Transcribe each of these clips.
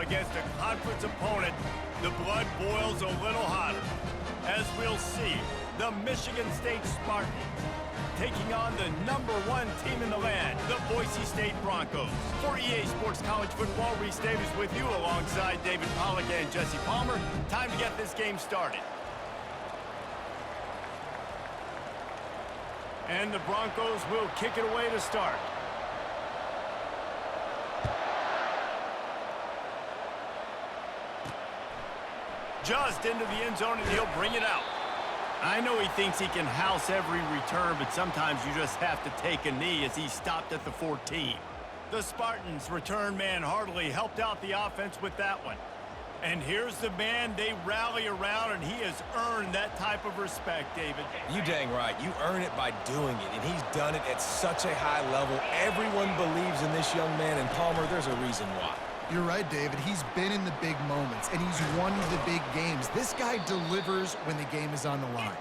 Against a conference opponent, the blood boils a little hotter. As we'll see, the Michigan State Spartans taking on the #1 team in the land, the Boise State Broncos. For EA Sports College Football, Reese Davis with you alongside David Pollack and Jesse Palmer. Time to get this game started. And the Broncos will kick it away to start. Just into the end zone, and he'll bring it out. I know he thinks he can house every return, but sometimes you just have to take a knee as he stopped at the 14. The Spartans' return man hardly helped out the offense with that one. And here's the man they rally around, and he has earned that type of respect, David. You dang right. You earn it by doing it, and he's done it at such a high level. Everyone believes in this young man, and Palmer, there's a reason why. You're right, David. He's been in the big moments, and he's won the big games. This guy delivers when the game is on the line.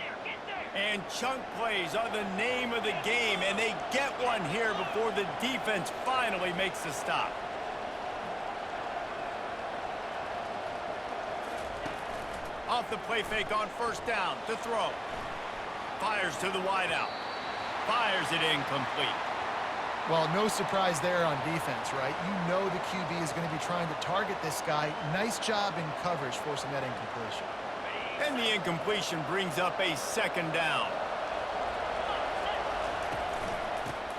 And chunk plays are the name of the game, and they get one here before the defense finally makes the stop. Off the play fake on first down to throw. Fires to the wideout. Fires it incomplete. Well, no surprise there on defense, right? You know the QB is going to be trying to target this guy. Nice job in coverage forcing that incompletion. And the incompletion brings up a second down.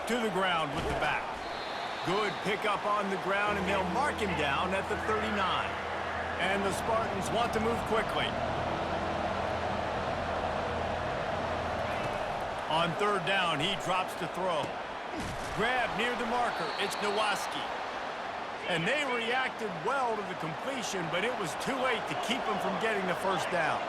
To the ground with the back. Good pickup on the ground, and they'll mark him down at the 39. And the Spartans want to move quickly. On third down, he drops to throw. Grab near the marker. It's Nowaski. And they reacted well to the completion, but it was too late to keep them from getting the first down.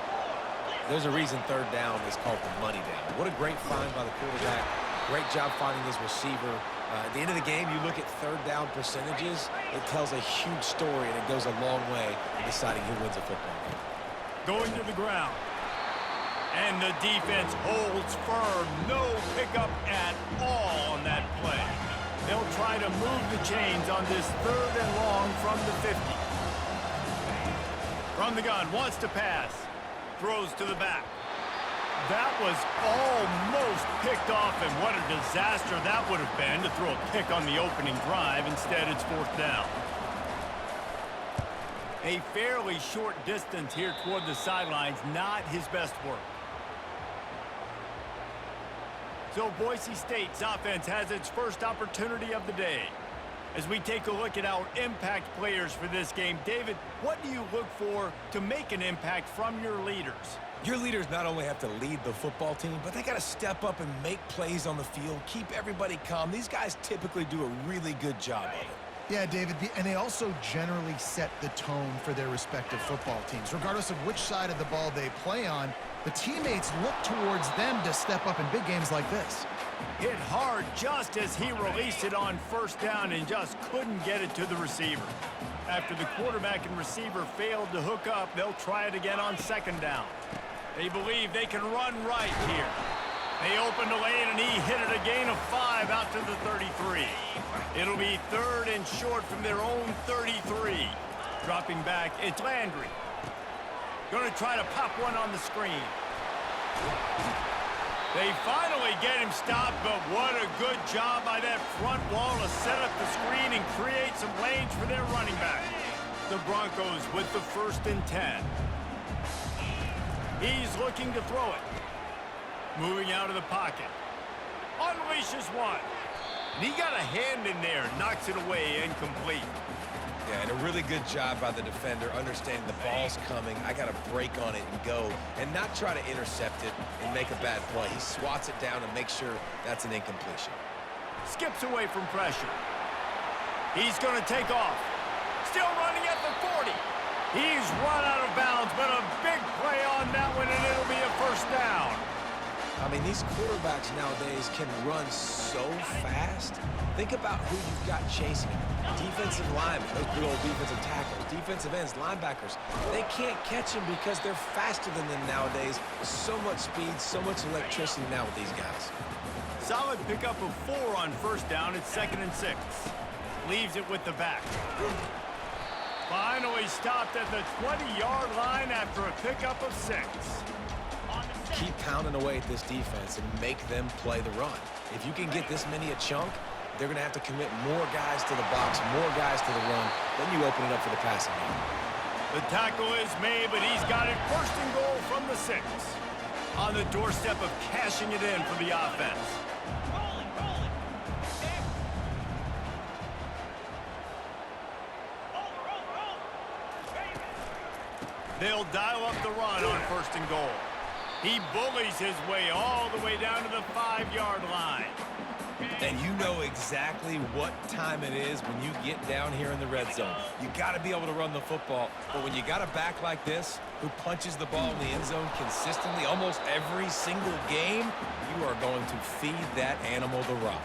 There's a reason third down is called the money down. What a great find by the quarterback. Great job finding his receiver. At the end of the game, you look at third down percentages, it tells a huge story, and it goes a long way in deciding who wins a football game. Going to the ground. And the defense holds firm. No pickup at all on that play. They'll try to move the chains on this third and long from the 50. From the gun, wants to pass. Throws to the back. That was almost picked off, and what a disaster that would have been to throw a pick on the opening drive. Instead, it's fourth down. A fairly short distance here toward the sidelines, not his best work. So Boise State's offense has its first opportunity of the day. As we take a look at our impact players for this game, David, what do you look for to make an impact from your leaders? Your leaders not only have to lead the football team, but they got to step up and make plays on the field, keep everybody calm. These guys typically do a really good job of it. Yeah, David, and they also generally set the tone for their respective football teams. Regardless of which side of the ball they play on, the teammates look towards them to step up in big games like this. Hit hard just as he released it on first down and just couldn't get it to the receiver. After the quarterback and receiver failed to hook up, they'll try it again on second down. They believe they can run right here. They opened a lane, and he hit it a gain of 5 out to the 33. It'll be third and short from their own 33. Dropping back, it's Landry. Going to try to pop one on the screen. They finally get him stopped, but what a good job by that front wall to set up the screen and create some lanes for their running back. The Broncos with the 1st and 10. He's looking to throw it. Moving out of the pocket. Unleashes one. And he got a hand in there, knocks it away, incomplete. Yeah, and a really good job by the defender, understanding the ball's coming. I got to break on it and go, and not try to intercept it and make a bad play. He swats it down and makes sure that's an incompletion. Skips away from pressure. He's going to take off. Still running at the 40. He's run out of bounds, but a big play on that one, and it'll be a first down. I mean, these quarterbacks nowadays can run so fast. Think about who you've got chasing him. Defensive linemen, those big old defensive tackles, defensive ends, linebackers. They can't catch him because they're faster than them nowadays. So much speed, so much electricity now with these guys. Solid pickup of 4 on first down. It's 2nd and 6. Leaves it with the back. 5 finally stopped at the 20-yard line after a pickup of 6. Keep pounding away at this defense and make them play the run. If you can get this many a chunk, they're going to have to commit more guys to the box, more guys to the run. Then you open it up for the passing game. The tackle is made, but he's got it first and goal from the 6. On the doorstep of cashing it in for the offense. They'll dial up the run on first and goal. He bullies his way all the way down to the 5-yard line. And you know exactly what time it is when you get down here in the red zone. You got to be able to run the football, but when you got a back like this who punches the ball in the end zone consistently almost every single game, you are going to feed that animal the rock.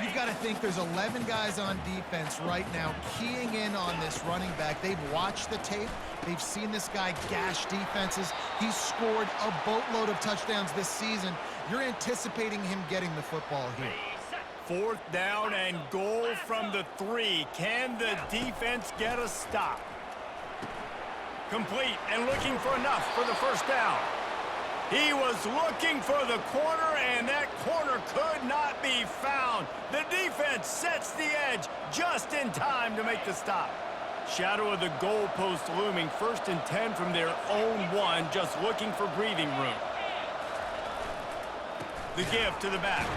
You've got to think there's 11 guys on defense right now keying in on this running back. They've watched the tape. They've seen this guy gash defenses. He's scored a boatload of touchdowns this season. You're anticipating him getting the football here. 4th down and goal from the 3. Can the defense get a stop? Complete and looking for enough for the first down. He was looking for the corner, and that corner could not be found. The defense sets the edge just in time to make the stop. Shadow of the goalpost looming, 1st and 10 from their own 1, just looking for breathing room. The give to the back.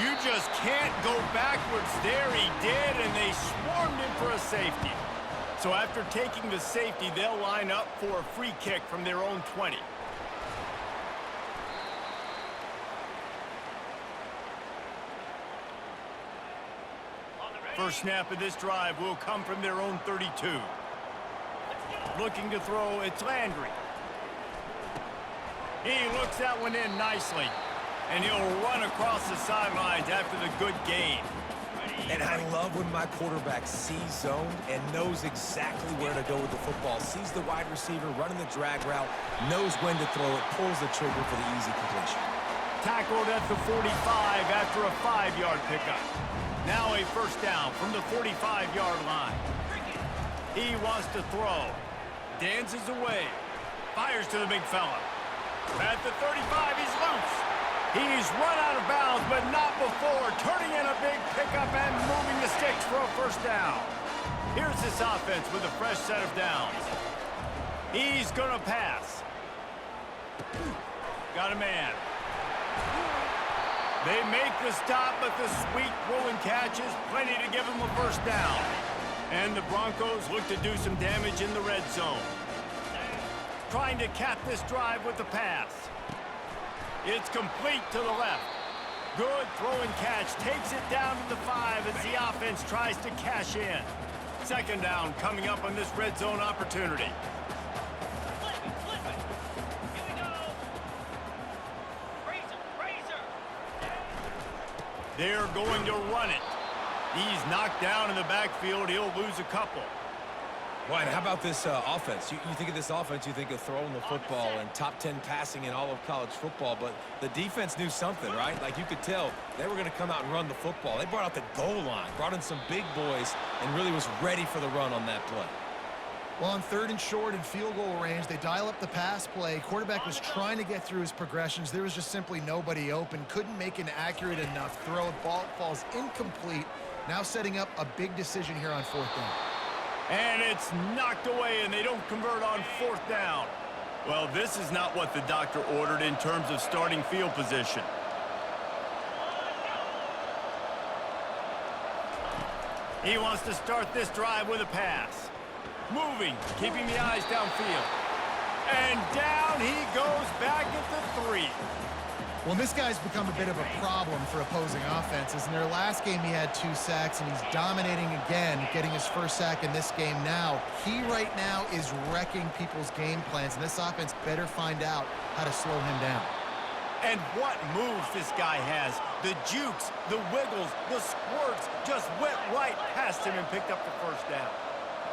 You just can't go backwards there. He did, and they swarmed him for a safety. So after taking the safety, they'll line up for a free kick from their own 20. First snap of this drive will come from their own 32. Looking to throw, it's Landry. He looks that one in nicely. And he'll run across the sidelines after the good gain. And I love when my quarterback sees zone and knows exactly where to go with the football. Sees the wide receiver running the drag route, knows when to throw it, pulls the trigger for the easy completion. Tackled at the 45 after a 5-yard pickup. Now a first down from the 45-yard line. He wants to throw. Dances away. Fires to the big fella. At the 35, he's loose. He's run out of bounds, but not before turning in a big pickup and moving the sticks for a first down. Here's this offense with a fresh set of downs. He's going to pass. Got a man. They make the stop, but the sweet throw and catch is plenty to give them a first down. And the Broncos look to do some damage in the red zone. Trying to cap this drive with the pass. It's complete to the left. Good throw and catch. Takes it down to the 5 as the offense tries to cash in. 2nd down coming up on this red zone opportunity. They're going to run it. He's knocked down in the backfield. He'll lose a couple. Ryan, how about this offense? You think of this offense, you think of throwing the football and top 10 passing in all of college football, but the defense knew something, right? Like you could tell they were going to come out and run the football. They brought out the goal line, brought in some big boys, and really was ready for the run on that play. Well, on 3rd and short and field goal range, they dial up the pass play. Quarterback was trying to get through his progressions. There was just simply nobody open. Couldn't make an accurate enough throw. Ball falls incomplete. Now setting up a big decision here on 4th down. And it's knocked away, and they don't convert on 4th down. Well, this is not what the doctor ordered in terms of starting field position. He wants to start this drive with a pass. Moving, keeping the eyes downfield. And down he goes back at the 3. Well, this guy's become a bit of a problem for opposing offenses. In their last game, he had 2 sacks, and he's dominating again, getting his first sack in this game now. He right now is wrecking people's game plans, and this offense better find out how to slow him down. And what moves this guy has. The jukes, the wiggles, the squirts just went right past him and picked up the first down.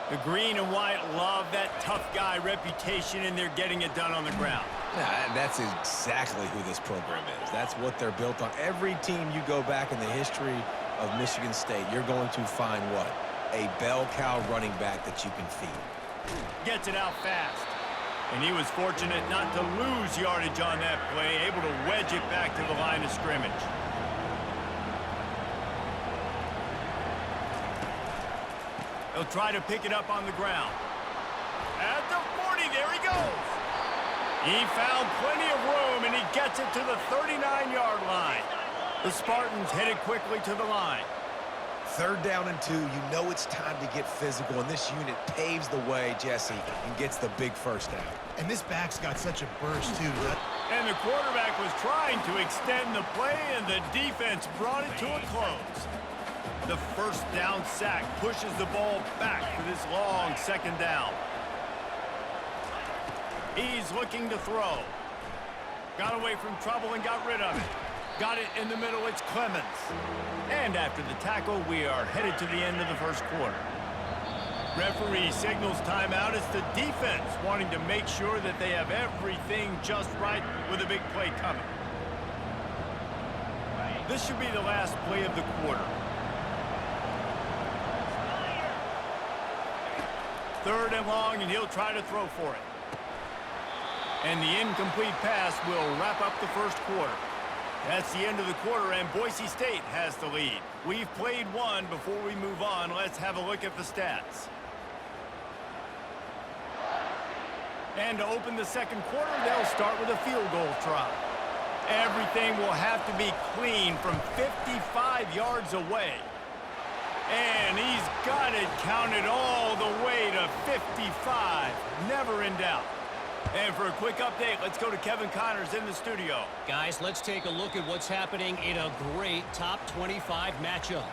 The green and white love that tough guy reputation, and they're getting it done on the ground. Yeah, that's exactly who this program is. That's what they're built on. Every team you go back in the history of Michigan State, you're going to find what? a bell cow running back that you can feed. Gets it out fast. And he was fortunate not to lose yardage on that play, able to wedge it back to the line of scrimmage. He'll try to pick it up on the ground. At the 40, there he goes. He found plenty of room, and he gets it to the 39-yard line. The Spartans headed quickly to the line. 3rd down and 2, you know it's time to get physical, and this unit paves the way, Jesse, and gets the big first down. And this back's got such a burst, too. And the quarterback was trying to extend the play, and the defense brought it to a close. The first down sack pushes the ball back for this long 2nd down. He's looking to throw. Got away from trouble and got rid of it. Got it in the middle, it's Clemens. And after the tackle, we are headed to the end of the 1st quarter. Referee signals timeout. It's the defense wanting to make sure that they have everything just right with a big play coming. This should be the last play of the quarter. 3rd and long, and he'll try to throw for it. And the incomplete pass will wrap up the 1st quarter. That's the end of the quarter, and Boise State has the lead. We've played one. Before we move on, let's have a look at the stats. And to open the 2nd quarter, they'll start with a field goal try. Everything will have to be clean from 55 yards away. And he's got it counted all the way to 55. Never in doubt. And for a quick update, let's go to Kevin Connors in the studio. Guys, let's take a look at what's happening in a great top 25 matchup.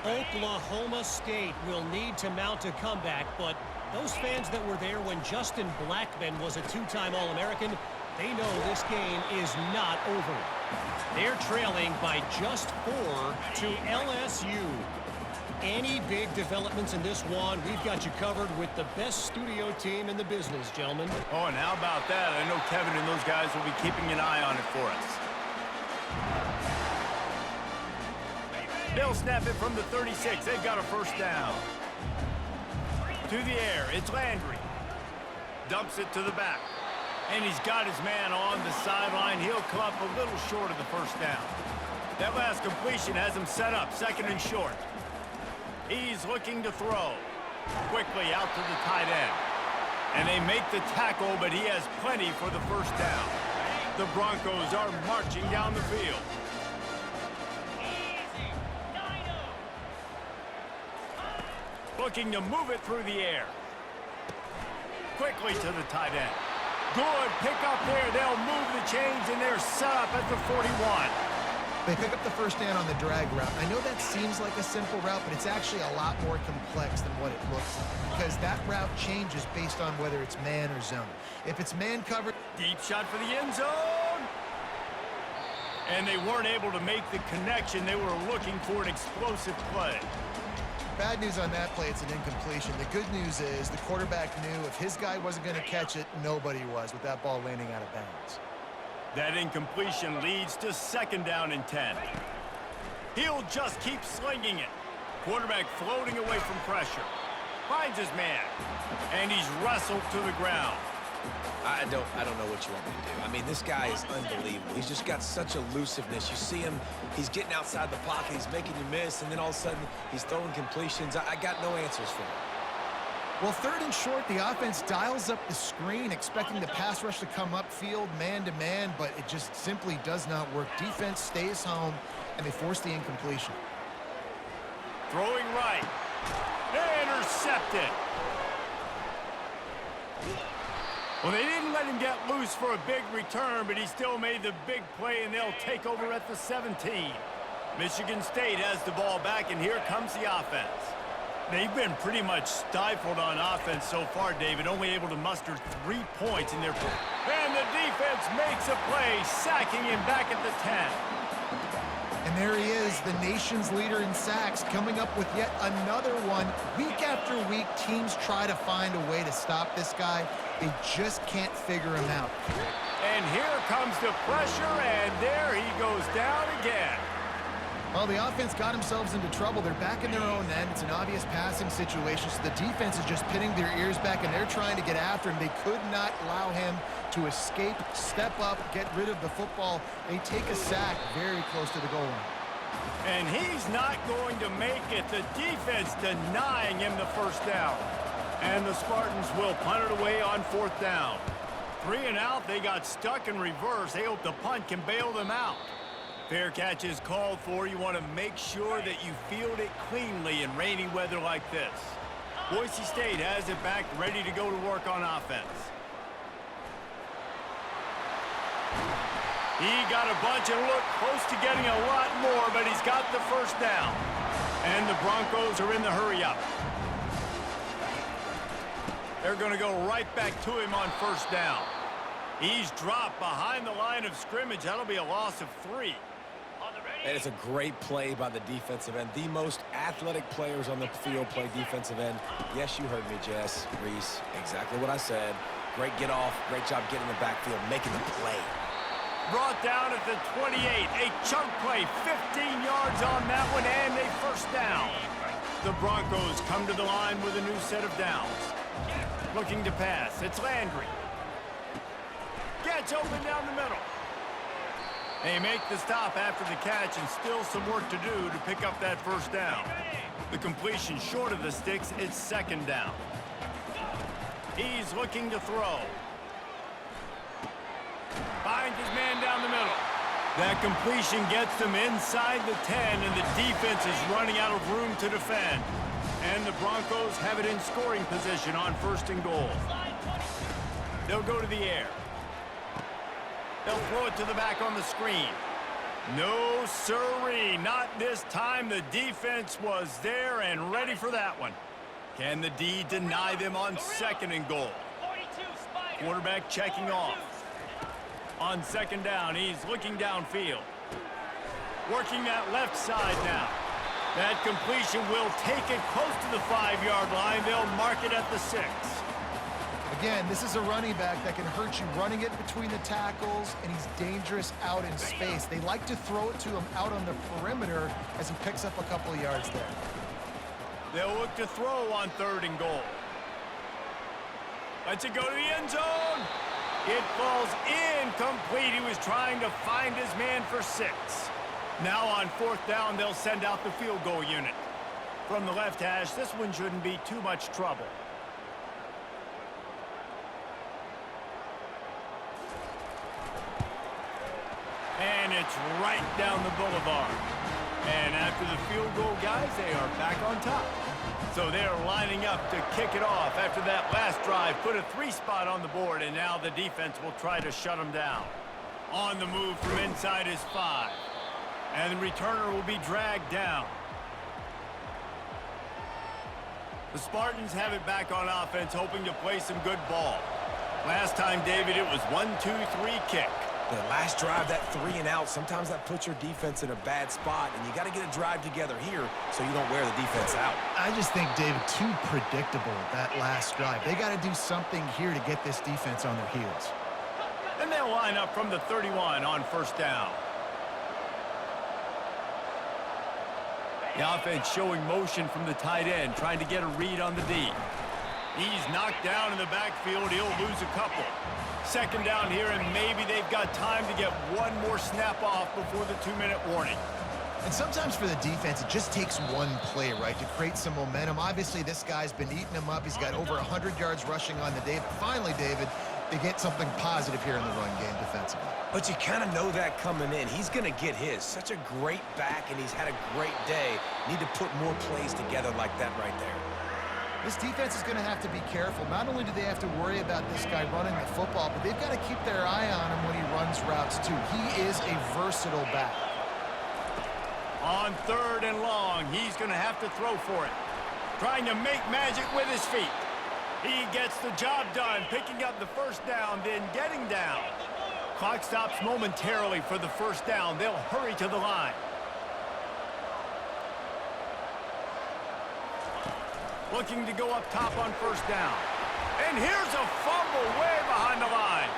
Oklahoma State will need to mount a comeback, but those fans that were there when Justin Blackmon was a 2-time All-American, they know this game is not over. They're trailing by just 4 to LSU. Any big developments in this one, we've got you covered with the best studio team in the business, gentlemen. Oh, and how about that? I know Kevin and those guys will be keeping an eye on it for us. They'll snap it from the 36. They've got a 1st down. To the air, it's Landry. Dumps it to the back. And he's got his man on the sideline. He'll come up a little short of the 1st down. That last completion has him set up 2nd and short. He's looking to throw. Quickly out to the tight end. And they make the tackle, but he has plenty for the 1st down. The Broncos are marching down the field. Looking to move it through the air. Quickly to the tight end. Good pick up there. They'll move the chains, and they're set up at the 41. They pick up the 1st down on the drag route. I know that seems like a simple route, but it's actually a lot more complex than what it looks like, because that route changes based on whether it's man or zone. If it's man covered... Deep shot for the end zone. And they weren't able to make the connection. They were looking for an explosive play. Bad news on that play, it's an incompletion. The good news is the quarterback knew if his guy wasn't going to catch it, nobody was with that ball landing out of bounds. That incompletion leads to 2nd down and 10. He'll just keep slinging it. Quarterback floating away from pressure. Finds his man. And he's wrestled to the ground. I don't know what you want me to do. I mean, this guy is unbelievable. He's just got such elusiveness. You see him, he's getting outside the pocket, he's making you miss, and then all of a sudden, he's throwing completions. I got no answers for him. Well, 3rd and short, the offense dials up the screen, expecting the pass rush to come upfield, man-to-man, but it just simply does not work. Defense stays home, and they force the incompletion. Throwing right. Intercepted. Well, they didn't let him get loose for a big return, but he still made the big play, and they'll take over at the 17. Michigan State has the ball back, and here comes the offense. They've been pretty much stifled on offense so far, David, only able to muster 3 points in their play. And the defense makes a play, sacking him back at the 10. And there he is, the nation's leader in sacks, coming up with yet another one. Week after week, teams try to find a way to stop this guy. They just can't figure him out. And here comes the pressure, and there he goes down again. Well, the offense got themselves into trouble. They're back in their own end. It's an obvious passing situation, so the defense is just pinning their ears back, and they're trying to get after him. They could not allow him to escape, step up, get rid of the football. They take a sack very close to the goal line. And he's not going to make it. The defense denying him the first down. And the Spartans will punt it away on 4th down. 3 and out, they got stuck in reverse. They hope the punt can bail them out. Fair catch is called for. You want to make sure that you field it cleanly in rainy weather like this. Boise State has it back, ready to go to work on offense. He got a bunch and looked close to getting a lot more, but he's got the first down. And the Broncos are in the hurry-up. They're going to go right back to him on 1st down. He's dropped behind the line of scrimmage. That'll be a loss of 3. And it's a great play by the defensive end. The most athletic players on the field play defensive end. Yes, you heard me, Jess, Reese. Exactly what I said. Great get off. Great job getting the backfield, making the play. Brought down at the 28. A chunk play, 15 yards on that one, and a first down. The Broncos come to the line with a new set of downs. Looking to pass. It's Landry. Gets open down the middle. They make the stop after the catch, and still some work to do to pick up that first down. The completion short of the sticks. It's 2nd down. He's looking to throw. Finds his man down the middle. That completion gets them inside the 10, and the defense is running out of room to defend. And the Broncos have it in scoring position on 1st and goal. They'll go to the air. They'll throw it to the back on the screen. No siree, not this time. The defense was there and ready for that one. Can the D deny them on 2nd and goal? Quarterback checking off. On 2nd down, he's looking downfield. Working that left side now. That completion will take it close to the 5-yard line. They'll mark it at the 6. Again, this is a running back that can hurt you running it between the tackles, and he's dangerous out in space. They like to throw it to him out on the perimeter as he picks up a couple of yards there. They'll look to throw on 3rd and goal. Lets it go to the end zone. It falls incomplete. He was trying to find his man for 6. Now on 4th down, they'll send out the field goal unit. From the left hash, this one shouldn't be too much trouble. And it's right down the boulevard. And after the field goal, guys, they are back on top. So they're lining up to kick it off after that last drive. Put a 3 spot on the board, and now the defense will try to shut them down. On the move from inside is 5. And the returner will be dragged down. The Spartans have it back on offense, hoping to play some good ball. Last time, David, it was 1-2-3 kick. The last drive, that 3 and out, sometimes that puts your defense in a bad spot, and you got to get a drive together here so you don't wear the defense out. I just think, David, too predictable, that last drive. They got to do something here to get this defense on their heels. And they'll line up from the 31 on 1st down. The offense showing motion from the tight end, trying to get a read on the D. He's knocked down in the backfield. He'll lose a couple. 2nd down here, and maybe they've got time to get one more snap off before the 2-minute warning. And sometimes for the defense, it just takes one play, right, to create some momentum. Obviously, this guy's been eating them up. He's got over 100 yards rushing on the day. But finally, David, they get something positive here in the run game defensively. But you kind of know that coming in. He's going to get his. Such a great back, and he's had a great day. Need to put more plays together like that right there. This defense is going to have to be careful. Not only do they have to worry about this guy running the football, but they've got to keep their eye on him when he runs routes, too. He is a versatile back. On 3rd and long, he's going to have to throw for it. Trying to make magic with his feet. He gets the job done, picking up the first down, then getting down. Clock stops momentarily for the first down. They'll hurry to the line. Looking to go up top on first down. And here's a fumble way behind the line.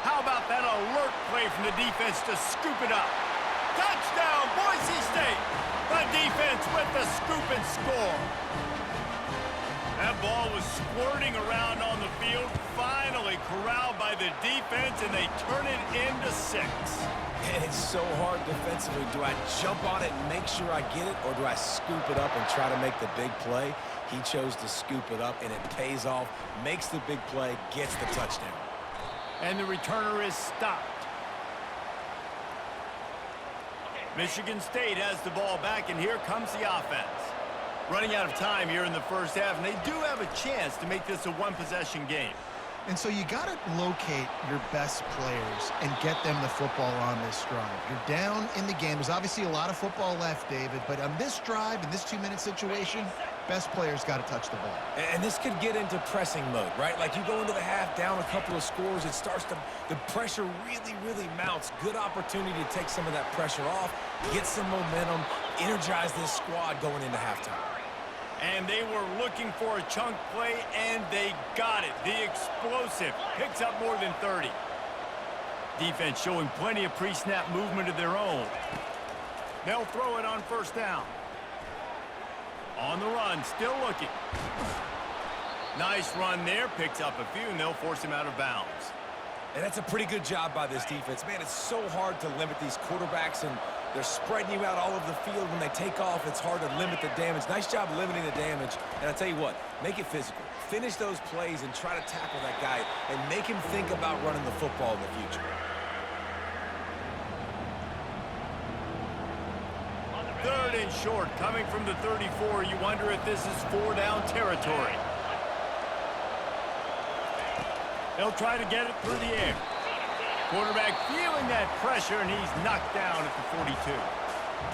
How about that alert play from the defense to scoop it up? Touchdown, Boise State! The defense with the scoop and score. That ball was squirting around on the field, finally corralled by the defense, and they turn it into 6. And it's so hard defensively. Do I jump on it and make sure I get it, or do I scoop it up and try to make the big play? He chose to scoop it up, and it pays off, makes the big play, gets the touchdown. And the returner is stopped. Michigan State has the ball back, and here comes the offense. Running out of time here in the first half, and they do have a chance to make this a one-possession game. And so you got to locate your best players and get them the football on this drive. You're down in the game. There's obviously a lot of football left, David, but on this drive, in this 2-minute situation, best players got to touch the ball. And this could get into pressing mode, right? Like you go into the half down a couple of scores, it starts to, the pressure really mounts. Good opportunity to take some of that pressure off, get some momentum, energize this squad going into halftime. And they were looking for a chunk play, and they got it. The explosive picks up more than 30. Defense showing plenty of pre-snap movement of their own. They'll throw it on first down. On the run, still looking. Nice run there, picks up a few, and they'll force him out of bounds. And that's a pretty good job by this defense. Man, it's so hard to limit these quarterbacks, and they're spreading you out all over the field. When they take off, it's hard to limit the damage. Nice job limiting the damage. And I tell you what, make it physical. Finish those plays and try to tackle that guy and make him think about running the football in the future. Third and short, coming from the 34. You wonder if this is 4-down territory. They'll try to get it through the air. Quarterback feeling that pressure, and he's knocked down at the 42.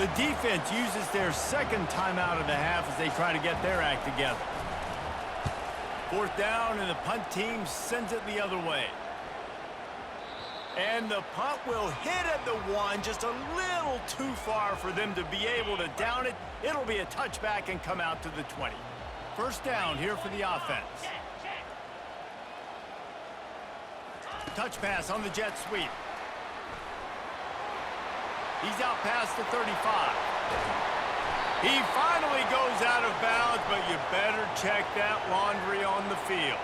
The defense uses their second timeout of the half as they try to get their act together. Fourth down, and the punt team sends it the other way. And the punt will hit at the 1, just a little too far for them to be able to down it. It'll be a touchback and come out to the 20. First down here for the offense. Touch pass on the jet sweep. He's out past the 35. He finally goes out of bounds, but you better check that laundry on the field.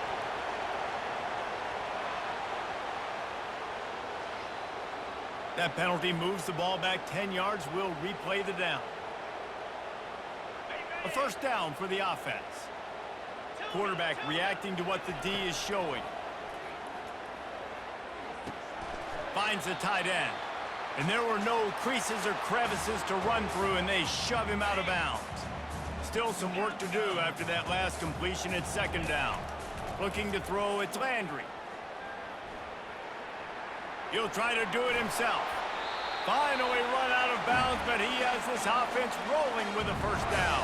That penalty moves the ball back 10 yards. We'll replay the down. A first down for the offense. Quarterback reacting to what the D is showing. Finds the tight end. And there were no creases or crevices to run through, and they shove him out of bounds. Still some work to do after that last completion at second down. Looking to throw, it's Landry. He'll try to do it himself. Finally run out of bounds, but he has this offense rolling with a first down.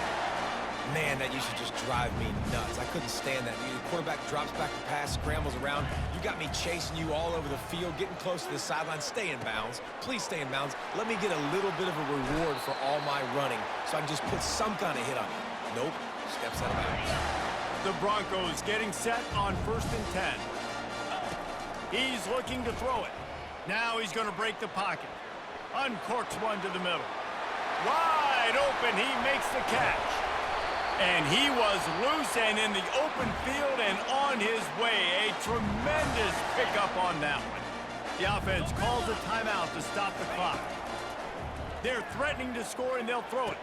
Man, that used to just drive me nuts. I couldn't stand that. The quarterback drops back to pass, scrambles around. You got me chasing you all over the field, getting close to the sideline. Stay in bounds. Please stay in bounds. Let me get a little bit of a reward for all my running so I can just put some kind of hit on you. Nope. Steps out of bounds. The Broncos getting set on 1st and 10. He's looking to throw it. Now he's going to break the pocket. Uncorks one to the middle. Wide open. He makes the catch. And he was loose and in the open field and on his way. A tremendous pickup on that one. The offense calls a timeout to stop the clock. They're threatening to score, and they'll throw it.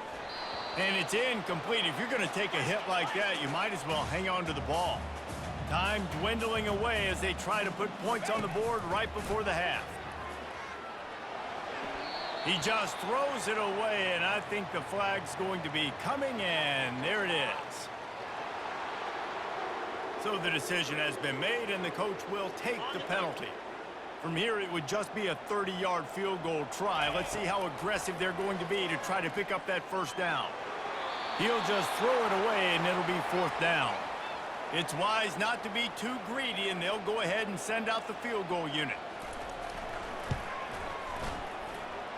And it's incomplete. If you're going to take a hit like that, you might as well hang on to the ball. Time dwindling away as they try to put points on the board right before the half. He just throws it away, and I think the flag's going to be coming, and there it is. So the decision has been made, and the coach will take the penalty. From here, it would just be a 30-yard field goal try. Let's see how aggressive they're going to be to try to pick up that first down. He'll just throw it away, and it'll be 4th down. It's wise not to be too greedy, and they'll go ahead and send out the field goal unit.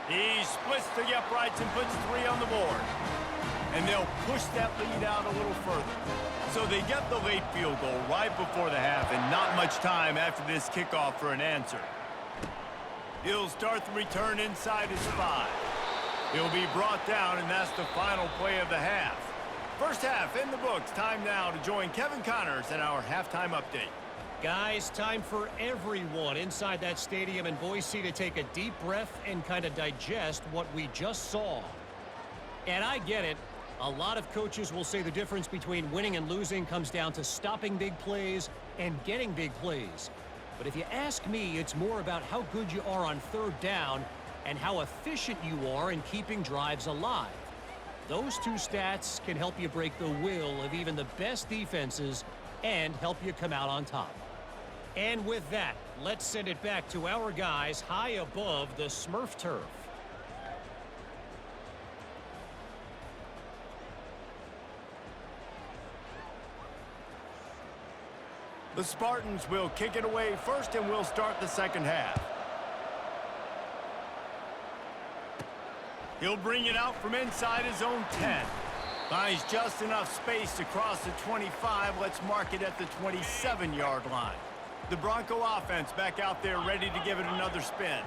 He splits the uprights and puts 3 on the board. And they'll push that lead out a little further. So they get the late field goal right before the half, and not much time after this kickoff for an answer. He'll start the return inside his 5. He'll be brought down, and that's the final play of the half. First half in the books. Time now to join Kevin Connors in our halftime update. Guys, time for everyone inside that stadium in Boise to take a deep breath and kind of digest what we just saw. And I get it. A lot of coaches will say the difference between winning and losing comes down to stopping big plays and getting big plays. But if you ask me, it's more about how good you are on third down and how efficient you are in keeping drives alive. Those two stats can help you break the will of even the best defenses and help you come out on top. And with that, let's send it back to our guys high above the Smurf turf. The Spartans will kick it away first, and we'll start the second half. He'll bring it out from inside his own 10. Finds just enough space to cross the 25. Let's mark it at the 27-yard line. The Bronco offense back out there ready to give it another spin.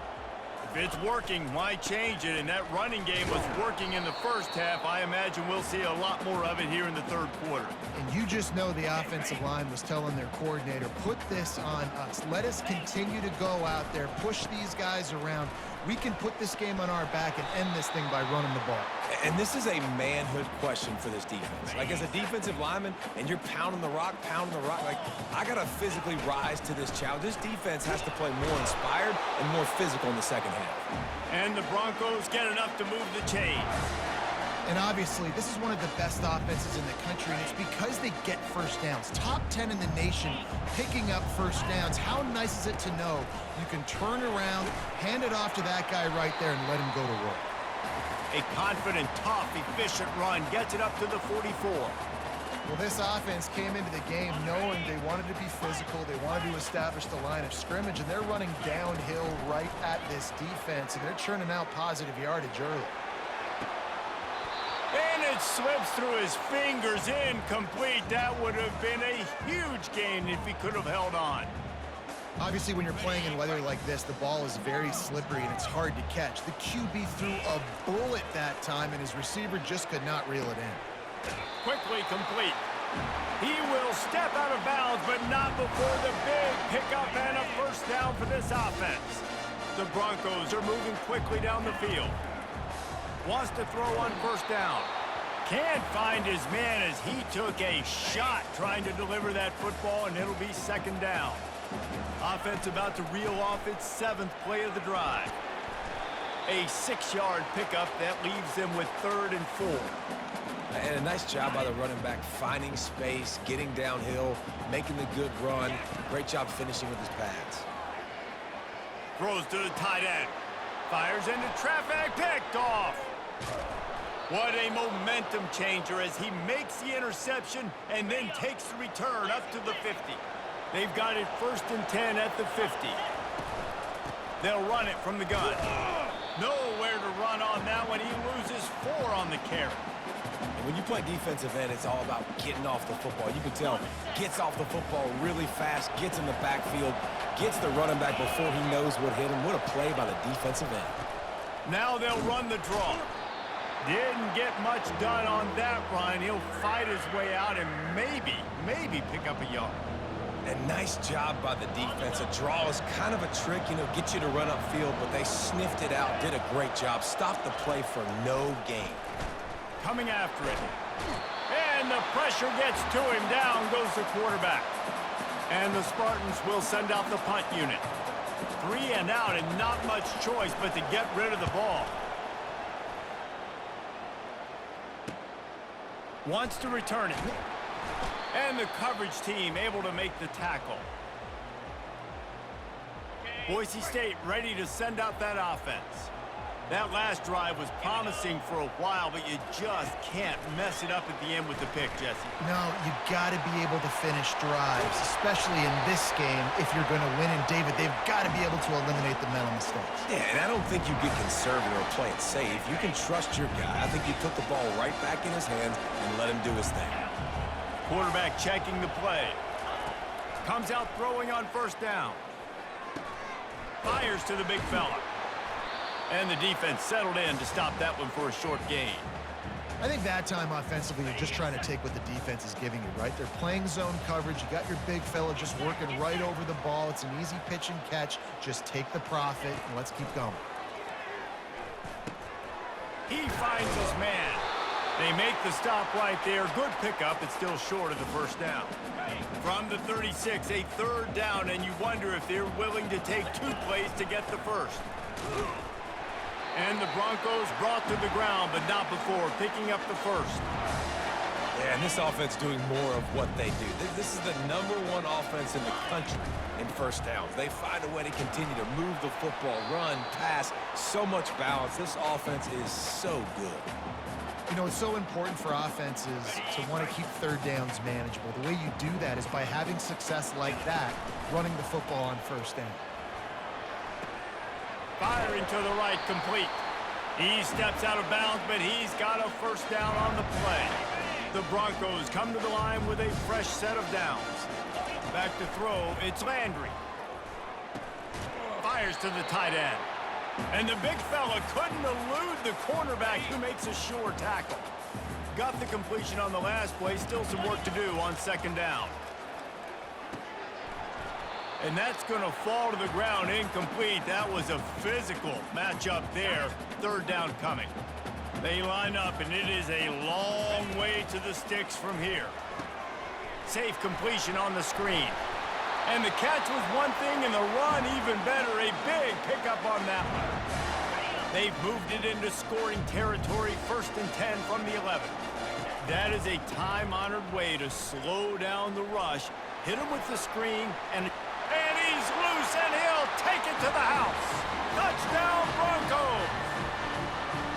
If it's working, why change it? And that running game was working in the first half. I imagine we'll see a lot more of it here in the third quarter. And you just know the offensive line was telling their coordinator, put this on us. Let us continue to go out there, push these guys around. We can put this game on our back and end this thing by running the ball. And this is a manhood question for this defense. Like, as a defensive lineman, and you're pounding the rock, like, I got to physically rise to this challenge. This defense has to play more inspired and more physical in the second half. And the Broncos get enough to move the chains. And obviously, this is one of the best offenses in the country, and it's because they get first downs. Top 10 in the nation picking up first downs. How nice is it to know you can turn around, hand it off to that guy right there, and let him go to work. A confident, tough, efficient run gets it up to the 44. Well, this offense came into the game knowing they wanted to be physical, they wanted to establish the line of scrimmage, and they're running downhill right at this defense, and they're churning out positive yardage early. And it slips through his fingers, incomplete. That would have been a huge gain if he could have held on. Obviously, when you're playing in weather like this, the ball is very slippery and it's hard to catch. The QB threw a bullet that time, and his receiver just could not reel it in. Quickly complete. He will step out of bounds, but not before the big pickup and a first down for this offense. The Broncos are moving quickly down the field. Wants to throw on first down. Can't find his man as he took a shot trying to deliver that football, and it'll be second down. Offense about to reel off its 7th play of the drive. A 6-yard pickup that leaves them with 3rd and 4. And a nice job by the running back, finding space, getting downhill, making the good run. Great job finishing with his pads. Throws to the tight end. Fires into traffic, picked off. What a momentum changer as he makes the interception and then takes the return up to the 50. They've got it 1st and 10 at the 50. They'll run it from the gun. Nowhere to run on that one. He loses 4 on the carry. And when you play defensive end, it's all about getting off the football. You can tell, gets off the football really fast, gets in the backfield, gets the running back before he knows what hit him. What a play by the defensive end. Now they'll run the draw. Didn't get much done on that run. He'll fight his way out and maybe pick up a yard. And nice job by the defense. A draw is kind of a trick, you know, get you to run upfield, but they sniffed it out, did a great job, stopped the play for no gain. Coming after it. And the pressure gets to him. Down goes the quarterback. And the Spartans will send out the punt unit. 3 and out, and not much choice but to get rid of the ball. Wants to return it. And the coverage team able to make the tackle. Boise State ready to send out that offense. That last drive was promising for a while, but you just can't mess it up at the end with the pick, Jesse. No, you got to be able to finish drives, especially in this game if you're going to win. And David, they've got to be able to eliminate the mental mistakes. Yeah, and I don't think you get conservative or play it safe. You can trust your guy. I think you put the ball right back in his hands and let him do his thing. Quarterback checking the play. Comes out throwing on first down. Fires to the big fella. And the defense settled in to stop that one for a short gain. I think that time offensively, you're just trying to take what the defense is giving you, right? They're playing zone coverage. You got your big fella just working right over the ball. It's an easy pitch and catch. Just take the profit, and let's keep going. He finds his man. They make the stop right there. Good pickup. It's still short of the first down. From the 36, a third down, and you wonder if they're willing to take 2 plays to get the first. And the Broncos brought to the ground, but not before picking up the first. Yeah, and this offense doing more of what they do. This is the #1 offense in the country in first downs. They find a way to continue to move the football, run, pass, so much balance. This offense is so good. You know, it's so important for offenses to want to keep third downs manageable. The way you do that is by having success like that, running the football on first down. Firing to the right, complete. He steps out of bounds, but he's got a first down on the play. The Broncos come to the line with a fresh set of downs. Back to throw, it's Landry. Fires to the tight end. And the big fella couldn't elude the cornerback who makes a sure tackle. Got the completion on the last play, still some work to do on second down. And that's going to fall to the ground incomplete. That was a physical matchup there. Third down coming. They line up, and it is a long way to the sticks from here. Safe completion on the screen. And the catch was one thing, and the run even better. A big pickup on that one. They've moved it into scoring territory, 1st and 10 from the 11. That is a time-honored way to slow down the rush. Hit him with the screen, and he's loose, and he'll take it to the house. Touchdown, Broncos!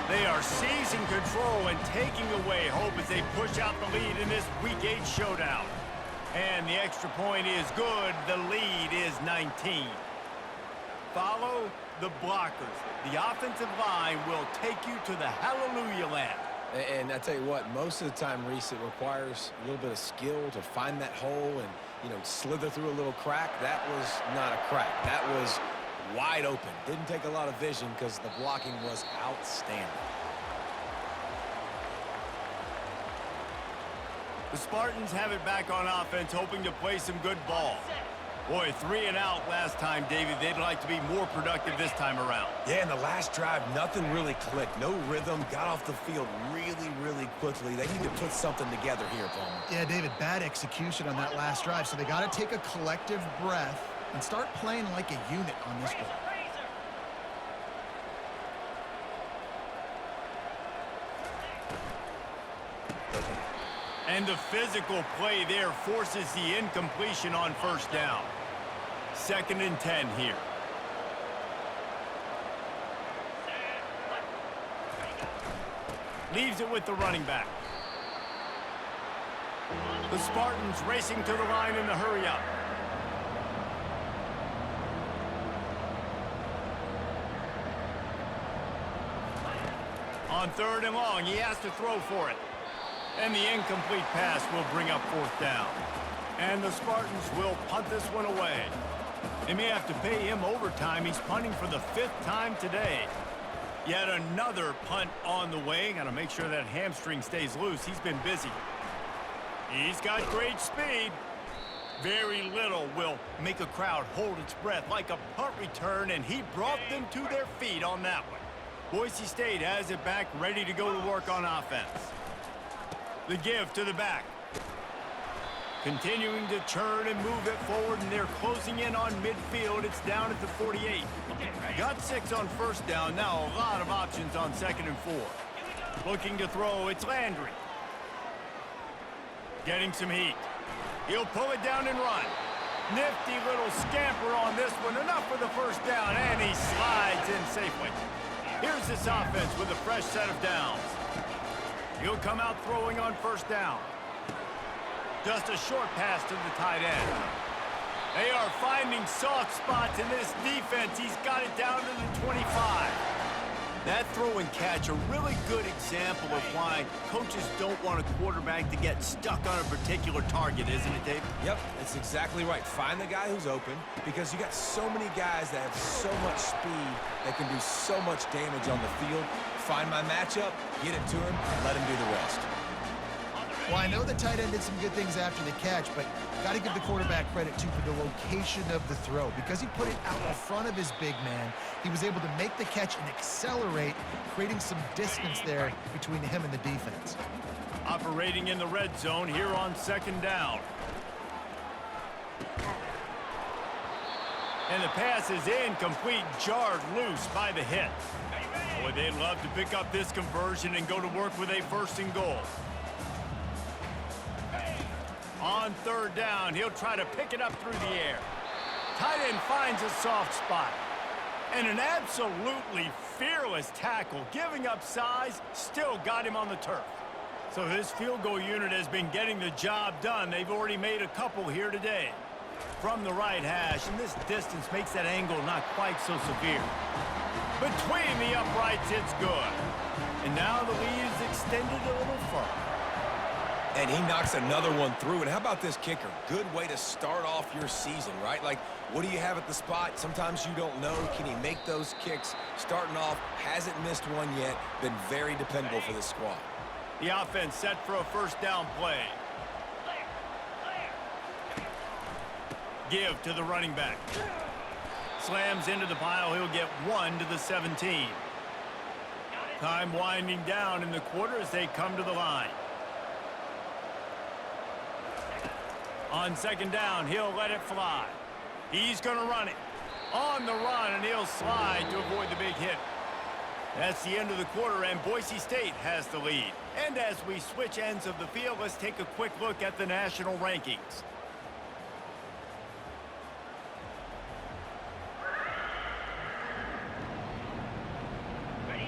They are seizing control and taking away hope as they push out the lead in this Week 8 showdown. And the extra point is good. The lead is 19. Follow the blockers. The offensive line will take you to the hallelujah land. And I tell you what, most of the time, Reese, it requires a little bit of skill to find that hole and, you know, slither through a little crack. That was not a crack. That was wide open. Didn't take a lot of vision because the blocking was outstanding. The Spartans have it back on offense, hoping to play some good ball. Boy, 3 and out last time, David. They'd like to be more productive this time around. Yeah, in the last drive, nothing really clicked. No rhythm, got off the field really, really quickly. They need to put something together here, Palmer. Yeah, David, bad execution on that last drive, so they got to take a collective breath and start playing like a unit on this one. And the physical play there forces the incompletion on first down. 2nd and 10 here. Leaves it with the running back. The Spartans racing to the line in the hurry up. On 3rd and long, he has to throw for it. And the incomplete pass will bring up 4th down. And the Spartans will punt this one away. They may have to pay him overtime. He's punting for the 5th time today. Yet another punt on the way. Got to make sure that hamstring stays loose. He's been busy. He's got great speed. Very little will make a crowd hold its breath like a punt return, and he brought them to their feet on that one. Boise State has it back, ready to go to work on offense. The give to the back. Continuing to churn and move it forward, and they're closing in on midfield. It's down at the 48. Got 6 on first down. Now a lot of options on 2nd and 4. Looking to throw, it's Landry. Getting some heat. He'll pull it down and run. Nifty little scamper on this one. Enough for the first down, and he slides in safely. Here's this offense with a fresh set of downs. He'll come out throwing on first down. Just a short pass to the tight end. They are finding soft spots in this defense. He's got it down to the 25. That throw and catch, a really good example of why coaches don't want a quarterback to get stuck on a particular target, isn't it, Dave? Yep, that's exactly right. Find the guy who's open, because you got so many guys that have so much speed that can do so much damage on the field. Find my matchup, get it to him, and let him do the rest. Well, I know the tight end did some good things after the catch, but got to give the quarterback credit, too, for the location of the throw. Because he put it out in front of his big man, he was able to make the catch and accelerate, creating some distance there between him and the defense. Operating in the red zone here on second down. And the pass is incomplete, jarred loose by the hit. Boy, they'd love to pick up this conversion and go to work with a 1st and goal. On 3rd down, he'll try to pick it up through the air. Tight end finds a soft spot. And an absolutely fearless tackle, giving up size, still got him on the turf. So his field goal unit has been getting the job done. They've already made a couple here today. From the right hash, and this distance makes that angle not quite so severe. Between the uprights, it's good. And now the lead is extended a little further. And he knocks another one through. And how about this kicker? Good way to start off your season, right? Like, what do you have at the spot? Sometimes you don't know. Can he make those kicks? Starting off, hasn't missed one yet. Been very dependable for this squad. The offense set for a 1st down play. Give to the running back. Slams into the pile. He'll get 1 to the 17. Time winding down in the quarter as they come to the line. On 2nd down, he'll let it fly. He's going to run it. On the run, and he'll slide to avoid the big hit. That's the end of the quarter, and Boise State has the lead. And as we switch ends of the field, let's take a quick look at the national rankings.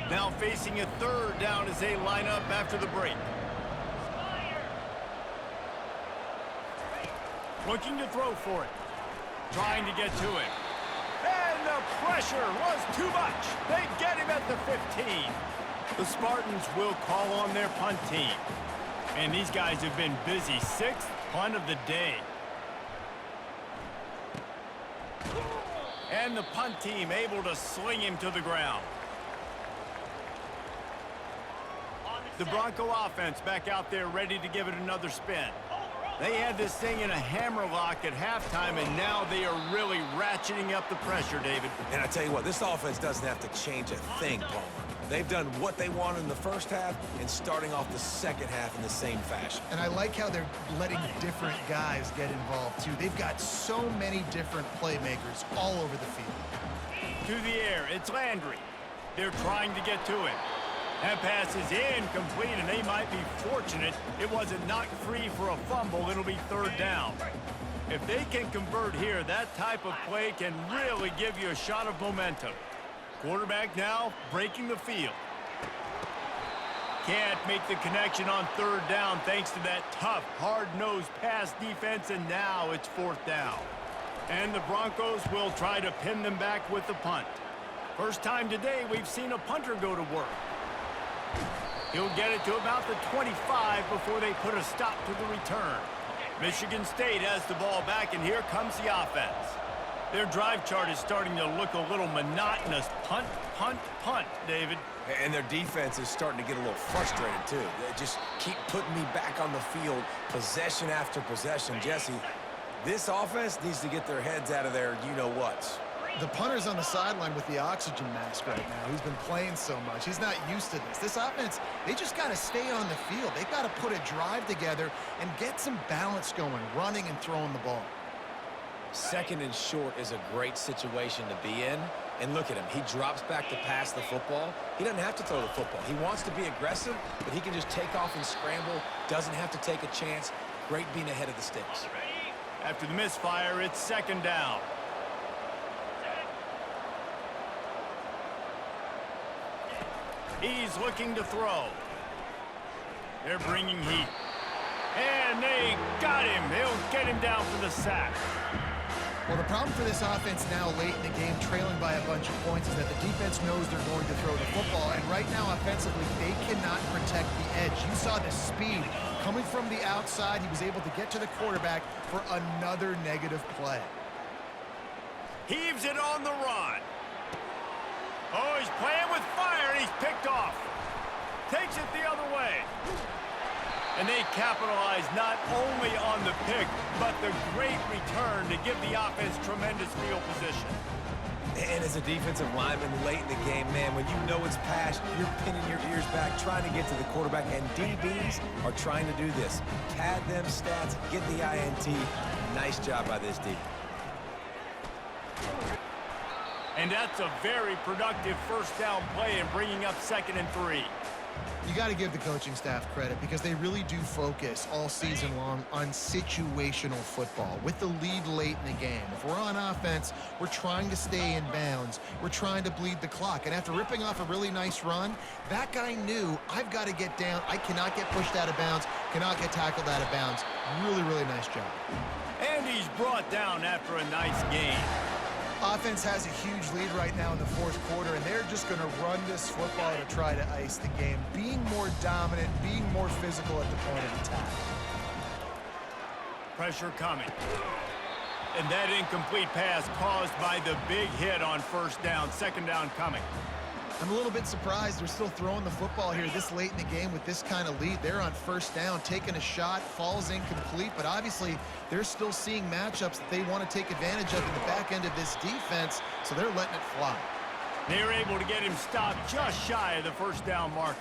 Now facing a 3rd down as they line up after the break. Looking to throw for it. Trying to get to it. And the pressure was too much. They get him at the 15. The Spartans will call on their punt team. And these guys have been busy. 6th punt of the day. And the punt team able to sling him to the ground. The Bronco offense back out there ready to give it another spin. They had this thing in a hammerlock at halftime, and now they are really ratcheting up the pressure, David. And I tell you what, this offense doesn't have to change a thing, Palmer. They've done what they wanted in the 1st half and starting off the 2nd half in the same fashion. And I like how they're letting different guys get involved, too. They've got so many different playmakers all over the field. To the air, it's Landry. They're trying to get to it. That pass is incomplete, and they might be fortunate it wasn't knocked free for a fumble. It'll be 3rd down. If they can convert here, that type of play can really give you a shot of momentum. Quarterback now breaking the field. Can't make the connection on 3rd down thanks to that tough, hard-nosed pass defense, and now it's 4th down. And the Broncos will try to pin them back with the punt. First time today we've seen a punter go to work. He'll get it to about the 25 before they put a stop to the return. Michigan State has the ball back, and here comes the offense. Their drive chart is starting to look a little monotonous. Punt, punt, punt, David. And their defense is starting to get a little frustrated, too. They just keep putting me back on the field, possession after possession. Jesse, this offense needs to get their heads out of their you-know-whats. The punter's on the sideline with the oxygen mask right now. He's been playing so much. He's not used to this. This offense, they just got to stay on the field. They've got to put a drive together and get some balance going, running and throwing the ball. 2nd and short is a great situation to be in. And look at him. He drops back to pass the football. He doesn't have to throw the football. He wants to be aggressive, but he can just take off and scramble. Doesn't have to take a chance. Great being ahead of the sticks. After the misfire, it's 2nd down. He's looking to throw. They're bringing heat. And they got him. They'll get him down for the sack. Well, the problem for this offense now late in the game, trailing by a bunch of points, is that the defense knows they're going to throw the football. And right now, offensively, they cannot protect the edge. You saw the speed coming from the outside. He was able to get to the quarterback for another negative play. Heaves it on the run. Oh, he's playing with fire, and he's picked off. Takes it the other way. And they capitalize not only on the pick, but the great return to give the offense tremendous field position. And as a defensive lineman late in the game, man, when you know it's passed, you're pinning your ears back, trying to get to the quarterback, and DBs are trying to do this. Pad them stats, get the INT. Nice job by this D. And that's a very productive first down play in bringing up 2nd and 3. You got to give the coaching staff credit because they really do focus all season long on situational football with the lead late in the game. If we're on offense, we're trying to stay in bounds. We're trying to bleed the clock. And after ripping off a really nice run, that guy knew, I've got to get down. I cannot get pushed out of bounds, cannot get tackled out of bounds. Really, really nice job. And he's brought down after a nice gain. Offense has a huge lead right now in the 4th quarter, and they're just going to run this football to try to ice the game, being more dominant, being more physical at the point of attack. Pressure coming. And that incomplete pass caused by the big hit on first down. 2nd down coming. I'm a little bit surprised they're still throwing the football here this late in the game with this kind of lead. They're on first down, taking a shot, falls incomplete, but obviously they're still seeing matchups that they want to take advantage of in the back end of this defense, so they're letting it fly. They're able to get him stopped just shy of the first down marker.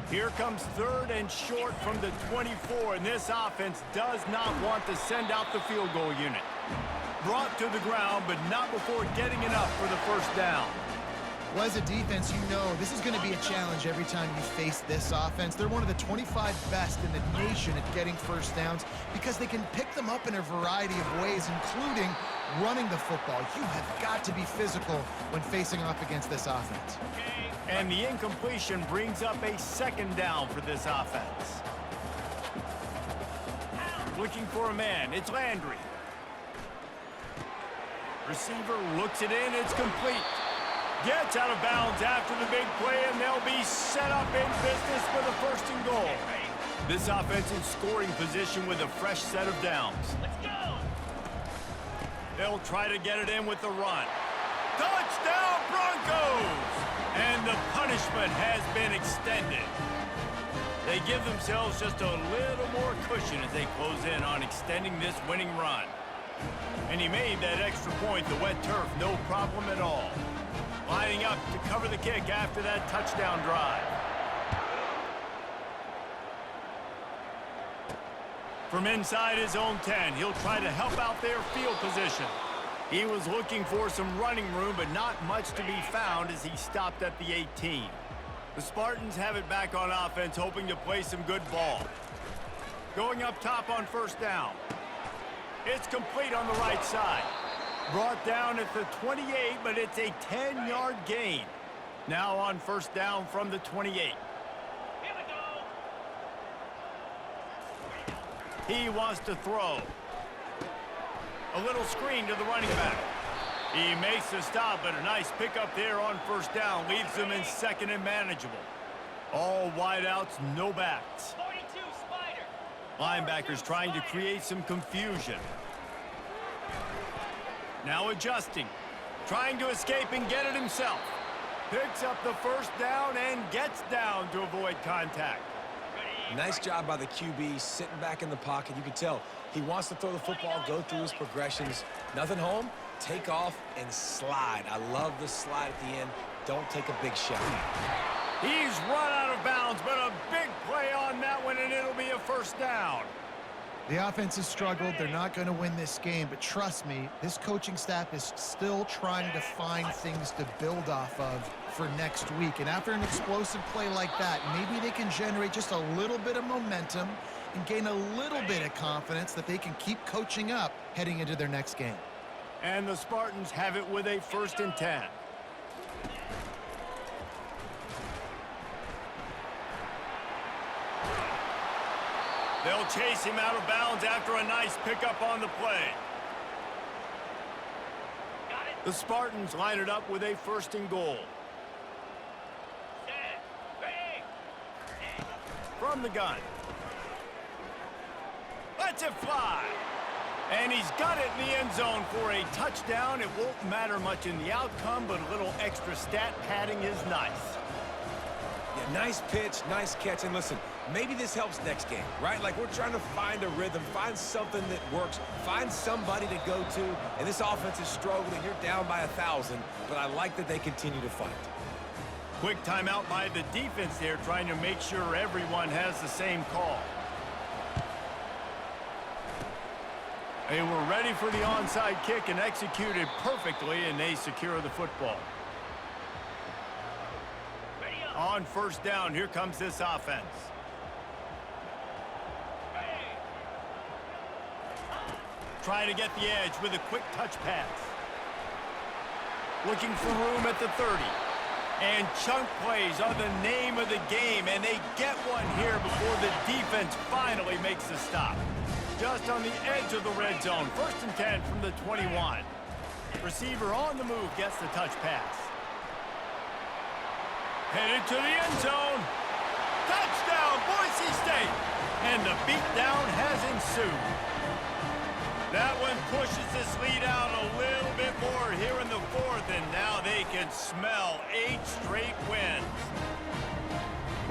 Here comes 3rd and short from the 24, and this offense does not want to send out the field goal unit. Brought to the ground, but not before getting enough for the first down. Well, as a defense, you know this is going to be a challenge every time you face this offense. They're one of the 25 best in the nation at getting first downs because they can pick them up in a variety of ways, including running the football. You have got to be physical when facing off against this offense. And the incompletion brings up a 2nd down for this offense. Looking for a man. It's Landry. Receiver looks it in. It's complete. Gets out of bounds after the big play, and they'll be set up in business for the 1st and goal. This offense in scoring position with a fresh set of downs. Let's go! They'll try to get it in with the run. Touchdown, Broncos! And the punishment has been extended. They give themselves just a little more cushion as they close in on extending this winning run. And he made that extra point, the wet turf, no problem at all. Lining up to cover the kick after that touchdown drive. From inside his own 10, he'll try to help out their field position. He was looking for some running room, but not much to be found as he stopped at the 18. The Spartans have it back on offense, hoping to play some good ball. Going up top on first down. It's complete on the right side. Brought down at the 28, but it's a 10-yard gain. Now on first down from the 28. Here we go. He wants to throw. A little screen to the running back. He makes the stop, but a nice pickup there on first down. Leaves them in 2nd and manageable. All wideouts, no backs. 42, Spider. Linebackers trying to create some confusion. Now adjusting, trying to escape and get it himself. Picks up the first down and gets down to avoid contact. Nice job by the QB, sitting back in the pocket. You can tell he wants to throw the football, go through his progressions. Nothing home, take off and slide. I love the slide at the end. Don't take a big shot. He's run out of bounds, but a big play on that one, and it'll be a first down. The offense has struggled. They're not going to win this game, but trust me, this coaching staff is still trying to find things to build off of for next week. And after an explosive play like that, maybe they can generate just a little bit of momentum and gain a little bit of confidence that they can keep coaching up heading into their next game. And the Spartans have it with a 1st and 10. They'll chase him out of bounds after a nice pickup on the play. The Spartans line it up with a 1st and goal. From the gun. Lets it fly. And he's got it in the end zone for a touchdown. It won't matter much in the outcome, but a little extra stat padding is nice. Yeah, nice pitch, nice catch. And listen, maybe this helps next game, right? Like, we're trying to find a rhythm, find something that works, find somebody to go to. And this offense is struggling. You're down by 1,000, but I like that they continue to fight. Quick timeout by the defense there, trying to make sure everyone has the same call. They were ready for the onside kick and executed perfectly, and they secure the football. On 1st down, here comes this offense. Trying to get the edge with a quick touch pass. Looking for room at the 30. And chunk plays are the name of the game, and they get one here before the defense finally makes the stop. Just on the edge of the red zone. 1st and 10 from the 21. Receiver on the move gets the touch pass. Headed to the end zone. Touchdown, Boise State. And the beatdown has ensued. That one pushes this lead out a little bit more here in the 4th, and now they can smell 8 straight wins.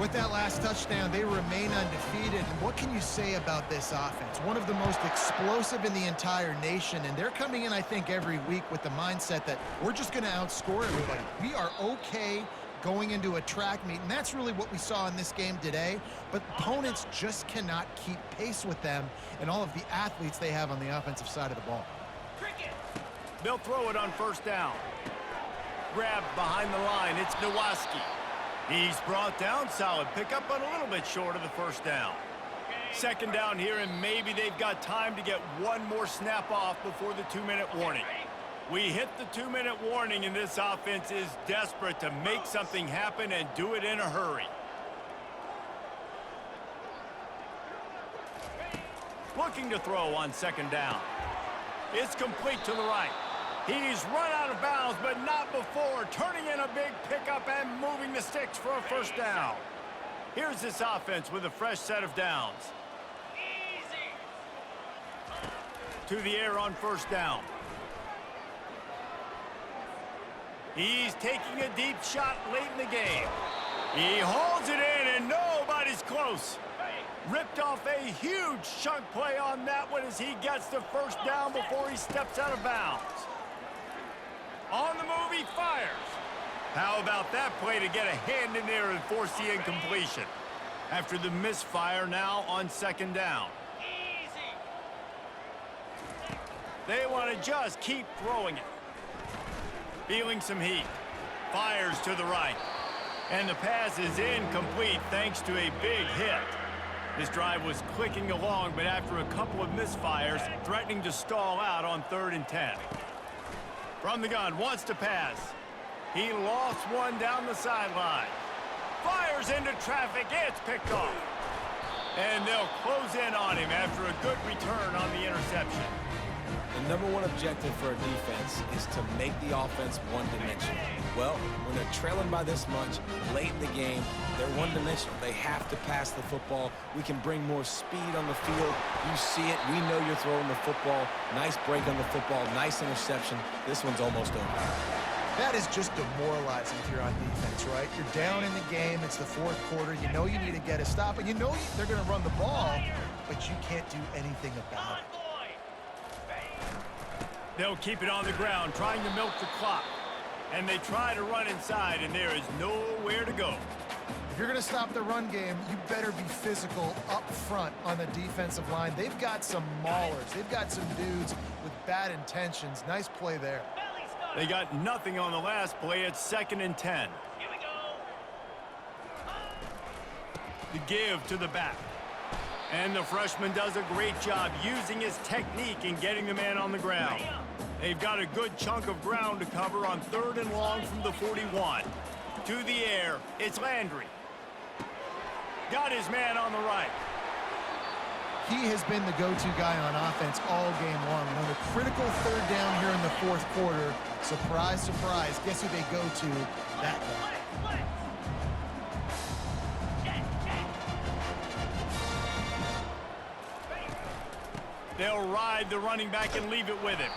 With that last touchdown, they remain undefeated. And what can you say about this offense? One of the most explosive in the entire nation, and they're coming in, I think, every week with the mindset that we're just going to outscore everybody. We are okay going into a track meet, and that's really what we saw in this game today. But opponents just cannot keep pace with them and all of the athletes they have on the offensive side of the ball. They'll throw it on 1st down. Grabbed behind the line. It's Nowaski. He's brought down. Solid pickup, but a little bit short of the 1st down. 2nd down here, and maybe they've got time to get one more snap off before the 2-minute warning. We hit the 2-minute warning, and this offense is desperate to make something happen and do it in a hurry. Looking to throw on 2nd down. It's complete to the right. He's run out of bounds, but not before. Turning in a big pickup and moving the sticks for a 1st down. Here's this offense with a fresh set of downs. To the air on 1st down. He's taking a deep shot late in the game. He hauls it in, and nobody's close. Ripped off a huge chunk play on that one as he gets the 1st down before he steps out of bounds. On the move, he fires. How about that play to get a hand in there and force the incompletion? After the misfire, now on 2nd down. They want to just keep throwing it. Feeling some heat. Fires to the right. And the pass is incomplete thanks to a big hit. This drive was clicking along, but after a couple of misfires, threatening to stall out on 3rd and 10. From the gun, wants to pass. He lost one down the sideline. Fires into traffic, it's picked off. And they'll close in on him after a good return on the interception. The #1 objective for a defense is to make the offense one-dimensional. Well, when they're trailing by this much, late in the game, they're one-dimensional. They have to pass the football. We can bring more speed on the field. You see it. We know you're throwing the football. Nice break on the football. Nice interception. This one's almost over. That is just demoralizing if you're on defense, right? You're down in the game. It's the 4th quarter. You know you need to get a stop, and you know they're going to run the ball, but you can't do anything about it. They'll keep it on the ground, trying to milk the clock. And they try to run inside, and there is nowhere to go. If you're going to stop the run game, you better be physical up front on the defensive line. They've got some maulers. They've got some dudes with bad intentions. Nice play there. They got nothing on the last play. It's 2nd and 10. Here we go. The give to the back. And the freshman does a great job using his technique and getting the man on the ground. They've got a good chunk of ground to cover on 3rd and long from the 41. To the air, it's Landry. Got his man on the right. He has been the go-to guy on offense all game long. And on a critical third down here in the fourth quarter, surprise, surprise, guess who they go to? That guy. They'll ride the running back and leave it with him.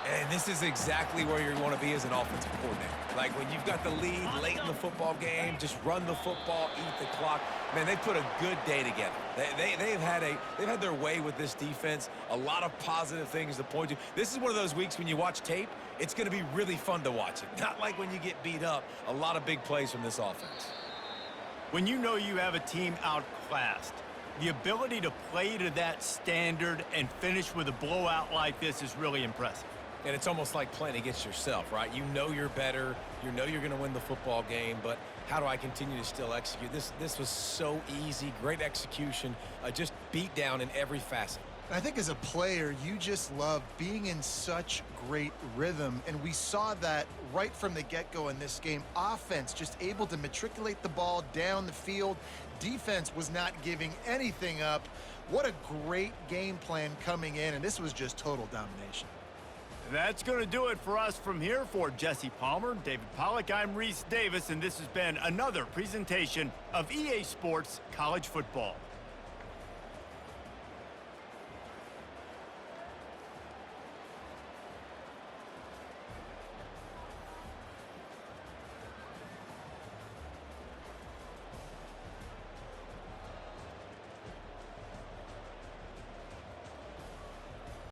And this is exactly where you want to be as an offensive coordinator. Like when you've got the lead late in the football game, just run the football, eat the clock. Man, they put a good day together. They've had their way with this defense. A lot of positive things to point to. This is one of those weeks when you watch tape, it's going to be really fun to watch it. Not like when you get beat up. A lot of big plays from this offense. When you know you have a team outclassed, the ability to play to that standard and finish with a blowout like this is really impressive. And it's almost like playing against yourself, right? You know you're better. You know you're going to win the football game, but how do I continue to still execute? This was so easy. Great execution. Just beat down in every facet. I think as a player, you just love being in such great rhythm, and we saw that right from the get-go in this game. Offense just able to matriculate the ball down the field. Defense was not giving anything up. What a great game plan coming in, and this was just total domination. That's going to do it for us from here. For Jesse Palmer, David Pollack, I'm Reese Davis, and this has been another presentation of EA Sports College Football.